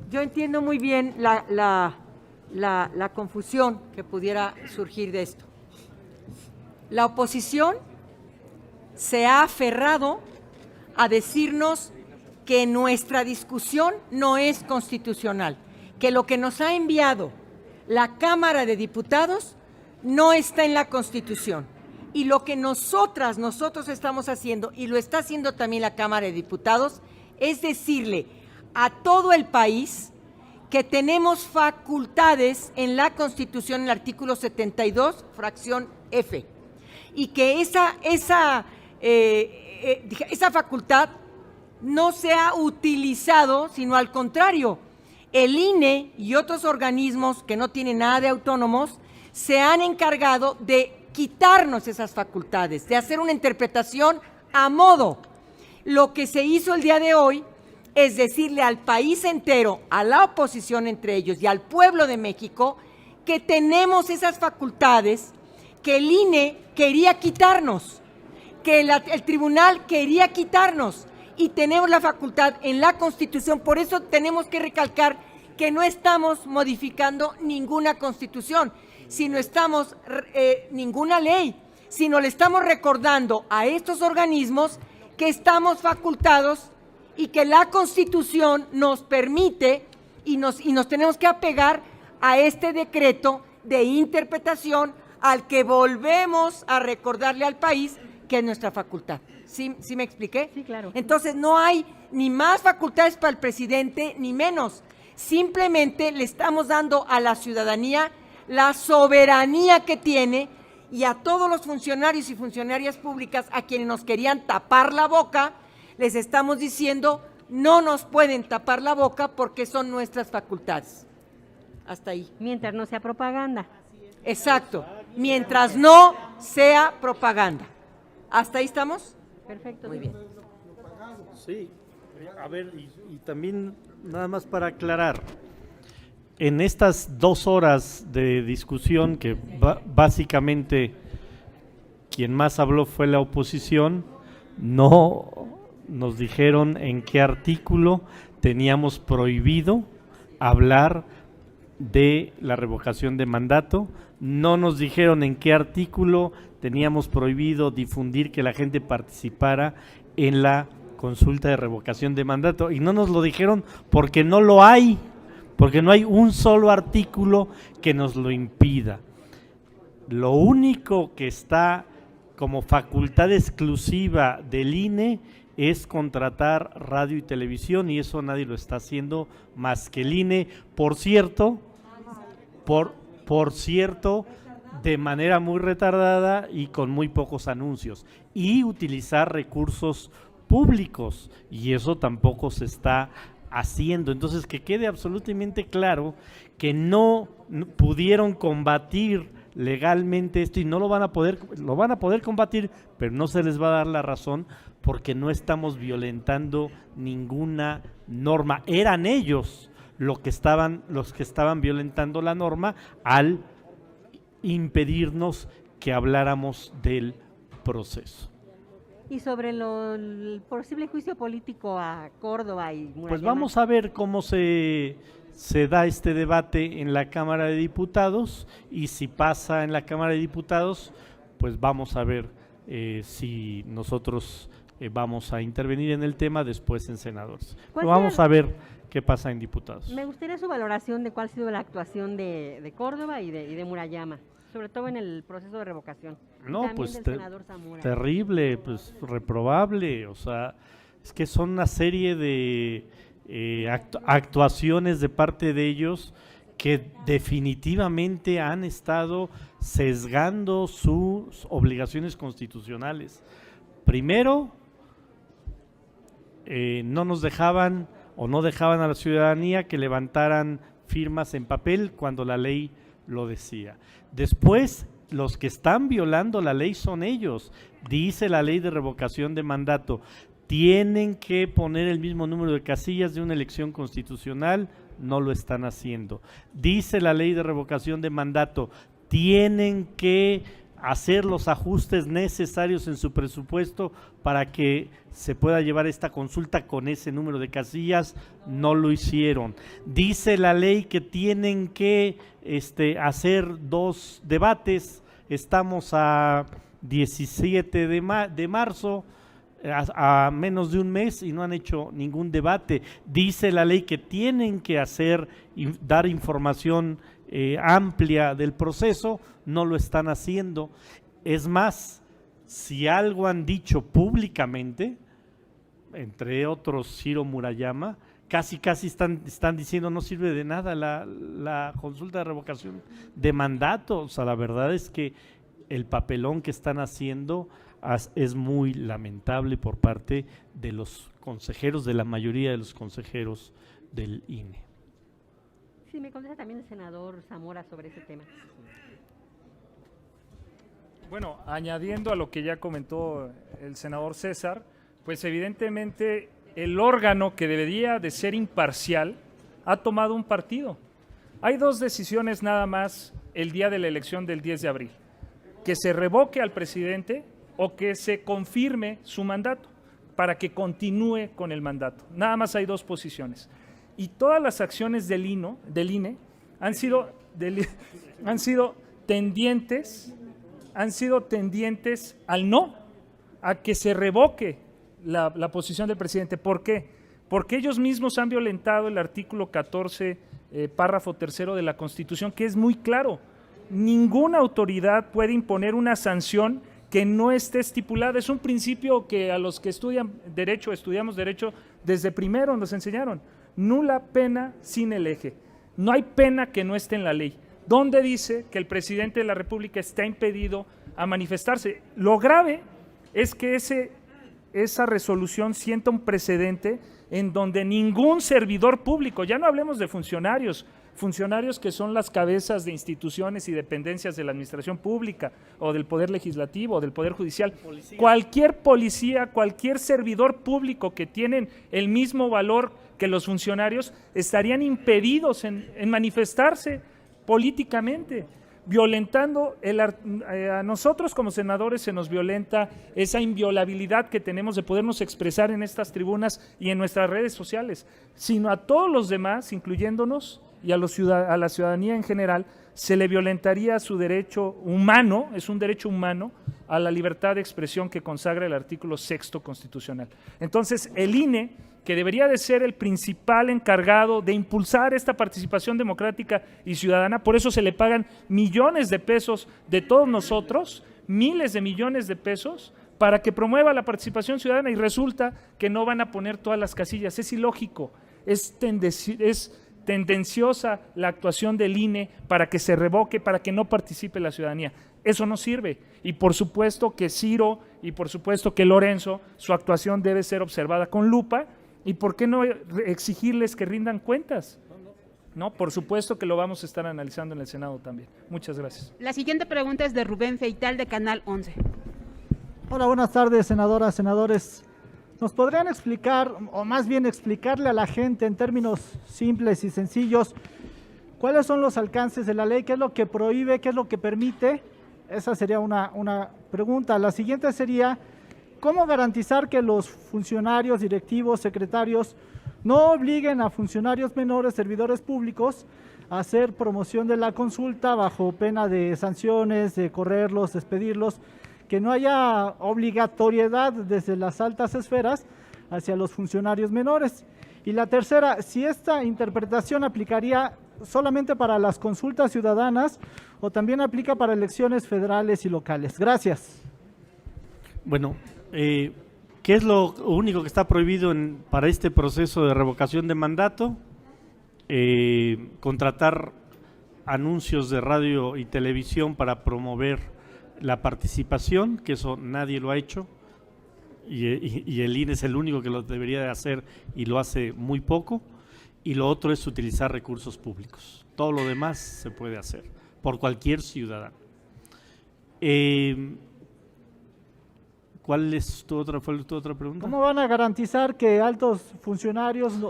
Yo entiendo muy bien la confusión que pudiera surgir de esto. La oposición se ha aferrado a decirnos que nuestra discusión no es constitucional, que lo que nos ha enviado la Cámara de Diputados no está en la Constitución. Y lo que nosotros estamos haciendo, y lo está haciendo también la Cámara de Diputados, es decirle a todo el país que tenemos facultades en la Constitución, en el artículo 72, fracción F, y que esa facultad no se ha utilizado, sino al contrario, el INE y otros organismos que no tienen nada de autónomos se han encargado de quitarnos esas facultades, de hacer una interpretación a modo. Lo que se hizo el día de hoy es decirle al país entero, a la oposición entre ellos y al pueblo de México, que tenemos esas facultades que el INE quería quitarnos, que el tribunal quería quitarnos, y tenemos la facultad en la Constitución. Por eso tenemos que recalcar que no estamos modificando ninguna Constitución, sino estamos ninguna ley, sino le estamos recordando a estos organismos que estamos facultados y que la Constitución nos permite y nos tenemos que apegar a este decreto de interpretación al que volvemos a recordarle al país que es nuestra facultad. ¿Sí me expliqué? Sí, claro. Entonces no hay ni más facultades para el presidente ni menos. Simplemente le estamos dando a la ciudadanía la soberanía que tiene, y a todos los funcionarios y funcionarias públicas a quienes nos querían tapar la boca, les estamos diciendo no nos pueden tapar la boca porque son nuestras facultades. Hasta ahí. Mientras no sea propaganda. Exacto, mientras no sea propaganda. ¿Hasta ahí estamos? Perfecto. Muy bien. Sí, a ver, y también nada más para aclarar, en estas 2 horas de discusión que básicamente quien más habló fue la oposición, no nos dijeron en qué artículo teníamos prohibido hablar de la revocación de mandato, no nos dijeron en qué artículo teníamos prohibido difundir que la gente participara en la consulta de revocación de mandato, y no nos lo dijeron porque no lo hay, porque no hay un solo artículo que nos lo impida. Lo único que está como facultad exclusiva del INE es contratar radio y televisión, y eso nadie lo está haciendo más que el INE, por cierto, de manera muy retardada y con muy pocos anuncios, y utilizar recursos públicos, y eso tampoco se está haciendo. Entonces, que quede absolutamente claro que no pudieron combatir legalmente esto, y no lo van a poder combatir, pero no se les va a dar la razón porque no estamos violentando ninguna norma. Eran ellos los que estaban violentando la norma al impedirnos que habláramos del proceso. Y sobre el posible juicio político a Córdoba y Murayama. Pues vamos a ver cómo se da este debate en la Cámara de Diputados, y si pasa en la Cámara de Diputados, pues vamos a ver si nosotros vamos a intervenir en el tema después en senadores. Pero vamos a ver qué pasa en diputados. Me gustaría su valoración de cuál ha sido la actuación de Córdoba y de Murayama, sobre todo en el proceso de revocación. No, pues terrible, pues reprobable, o sea, es que son una serie de actuaciones de parte de ellos que definitivamente han estado sesgando sus obligaciones constitucionales. Primero, no nos dejaban o no dejaban a la ciudadanía que levantaran firmas en papel cuando la ley lo decía. Después, los que están violando la ley son ellos. Dice la ley de revocación de mandato, tienen que poner el mismo número de casillas de una elección constitucional, no lo están haciendo. Dice la ley de revocación de mandato, tienen que hacer los ajustes necesarios en su presupuesto para que se pueda llevar esta consulta con ese número de casillas, no lo hicieron. Dice la ley que tienen que hacer 2 debates, estamos a 17 de marzo, a menos de un mes y no han hecho ningún debate. Dice la ley que tienen que dar información amplia del proceso, no lo están haciendo. Es más, si algo han dicho públicamente, entre otros Ciro Murayama, casi están diciendo no sirve de nada la consulta de revocación de mandato. O sea, la verdad es que el papelón que están haciendo es muy lamentable por parte de los consejeros, de la mayoría de los consejeros del INE. Sí, me contesta también el senador Zamora sobre ese tema. Bueno, añadiendo a lo que ya comentó el senador César, pues evidentemente el órgano que debería de ser imparcial ha tomado un partido. Hay 2 decisiones nada más el día de la elección del 10 de abril, que se revoque al presidente o que se confirme su mandato para que continúe con el mandato. Nada más hay 2 posiciones. Y todas las acciones del INE han sido tendientes al no, a que se revoque la posición del presidente. ¿Por qué? Porque ellos mismos han violentado el artículo 14, párrafo 3 de la Constitución, que es muy claro. Ninguna autoridad puede imponer una sanción que no esté estipulada. Es un principio que a los que estudiamos derecho desde primero nos enseñaron. Nula pena sin el eje. No hay pena que no esté en la ley. ¿Dónde dice que el presidente de la República está impedido a manifestarse? Lo grave es que esa resolución sienta un precedente en donde ningún servidor público, ya no hablemos de funcionarios que son las cabezas de instituciones y dependencias de la administración pública o del Poder Legislativo o del Poder Judicial, cualquier policía, cualquier servidor público que tienen el mismo valor que los funcionarios estarían impedidos en manifestarse políticamente, violentando a nosotros como senadores se nos violenta esa inviolabilidad que tenemos de podernos expresar en estas tribunas y en nuestras redes sociales, sino a todos los demás, incluyéndonos, y a la ciudadanía en general, se le violentaría su derecho humano, es un derecho humano, a la libertad de expresión que consagra el artículo 6º constitucional. Entonces, el INE, que debería de ser el principal encargado de impulsar esta participación democrática y ciudadana, por eso se le pagan millones de pesos de todos nosotros, miles de millones de pesos, para que promueva la participación ciudadana, y resulta que no van a poner todas las casillas. Es ilógico, es tendenciosa la actuación del INE para que se revoque, para que no participe la ciudadanía. Eso no sirve, y por supuesto que Ciro y por supuesto que Lorenzo, su actuación debe ser observada con lupa, y por qué no exigirles que rindan cuentas. No, por supuesto que lo vamos a estar analizando en el Senado también. Muchas gracias. La siguiente pregunta es de Rubén Feital, de Canal 11. Hola, buenas tardes, senadoras, senadores. ¿Nos podrían explicar, o más bien explicarle a la gente en términos simples y sencillos, cuáles son los alcances de la ley, qué es lo que prohíbe, qué es lo que permite? Esa sería una pregunta. La siguiente sería, ¿cómo garantizar que los funcionarios, directivos, secretarios no obliguen a funcionarios menores, servidores públicos, a hacer promoción de la consulta bajo pena de sanciones, de correrlos, despedirlos, que no haya obligatoriedad desde las altas esferas hacia los funcionarios menores? Y la tercera, si esta interpretación aplicaría solamente para las consultas ciudadanas o también aplica para elecciones federales y locales. Gracias. Bueno, ¿qué es lo único que está prohibido para este proceso de revocación de mandato? Contratar anuncios de radio y televisión para promover la participación, que eso nadie lo ha hecho, y el INE es el único que lo debería de hacer y lo hace muy poco. Y lo otro es utilizar recursos públicos. Todo lo demás se puede hacer por cualquier ciudadano. ¿Cuál es fue tu otra pregunta? ¿Cómo van a garantizar que altos funcionarios Pues,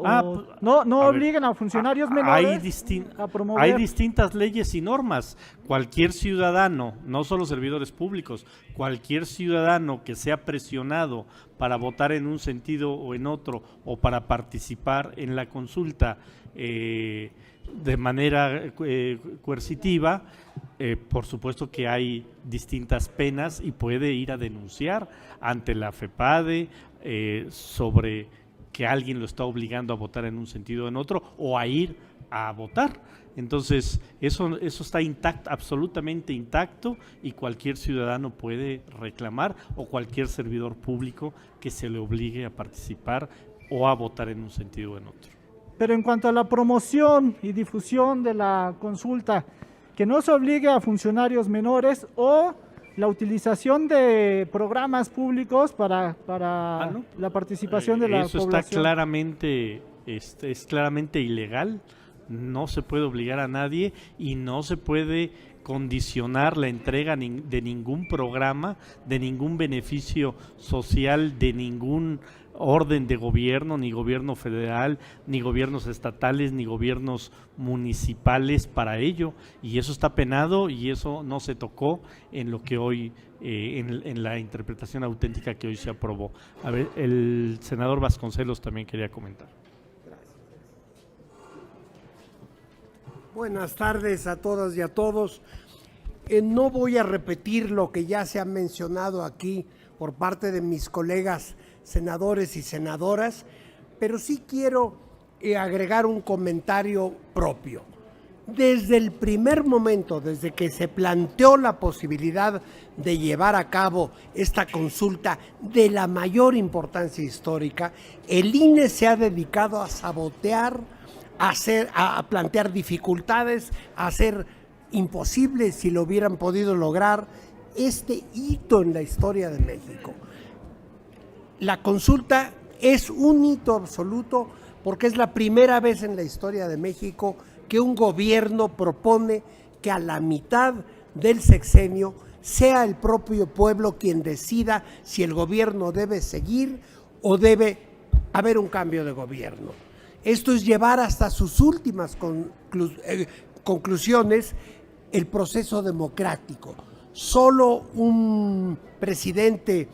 no a ver, obliguen a funcionarios hay menores a promover? Hay distintas leyes y normas. Cualquier ciudadano, no solo servidores públicos, cualquier ciudadano que sea presionado para votar en un sentido o en otro, o para participar en la consulta de manera coercitiva, por supuesto que hay distintas penas y puede ir a denunciar ante la FEPADE sobre que alguien lo está obligando a votar en un sentido o en otro, o a ir a votar. Entonces, eso está intacto, absolutamente intacto, y cualquier ciudadano puede reclamar, o cualquier servidor público que se le obligue a participar o a votar en un sentido o en otro. Pero en cuanto a la promoción y difusión de la consulta, que no se obligue a funcionarios menores o la utilización de programas públicos para ¿no? la participación de la eso población. está claramente, es claramente ilegal. No se puede obligar a nadie y no se puede condicionar la entrega de ningún programa, de ningún beneficio social, de ningún orden de gobierno, ni gobierno federal, ni gobiernos estatales, ni gobiernos municipales para ello, y eso está penado y eso no se tocó en lo que hoy, en la interpretación auténtica que hoy se aprobó. A ver, el senador Vasconcelos también quería comentar. Buenas tardes a todas y a todos. No voy a repetir lo que ya se ha mencionado aquí por parte de mis colegas senadores y senadoras, pero sí quiero agregar un comentario propio. Desde el primer momento, desde que se planteó la posibilidad de llevar a cabo esta consulta de la mayor importancia histórica, el INE se ha dedicado a sabotear, a plantear dificultades, a hacer imposible, si lo hubieran podido lograr, este hito en la historia de México. La consulta es un hito absoluto porque es la primera vez en la historia de México que un gobierno propone que a la mitad del sexenio sea el propio pueblo quien decida si el gobierno debe seguir o debe haber un cambio de gobierno. Esto es llevar hasta sus últimas conclusiones el proceso democrático. Solo un presidente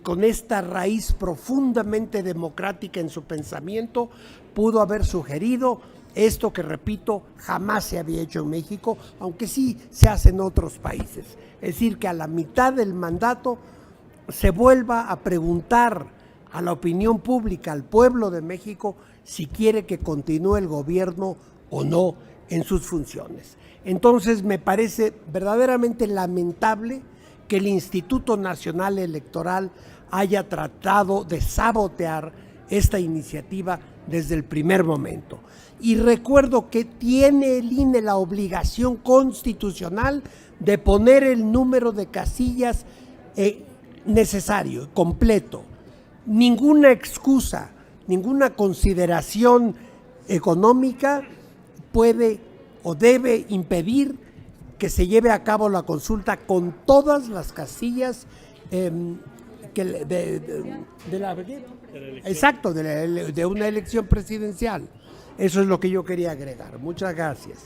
con esta raíz profundamente democrática en su pensamiento pudo haber sugerido esto que, repito, jamás se había hecho en México, aunque sí se hace en otros países. Es decir, que a la mitad del mandato se vuelva a preguntar a la opinión pública, al pueblo de México, si quiere que continúe el gobierno o no en sus funciones. Entonces me parece verdaderamente lamentable que el Instituto Nacional Electoral haya tratado de sabotear esta iniciativa desde el primer momento. Y recuerdo que tiene el INE la obligación constitucional de poner el número de casillas necesario, completo. Ninguna excusa, ninguna consideración económica puede o debe impedir que se lleve a cabo la consulta con todas las casillas de una elección presidencial. Eso es lo que yo quería agregar. Muchas gracias.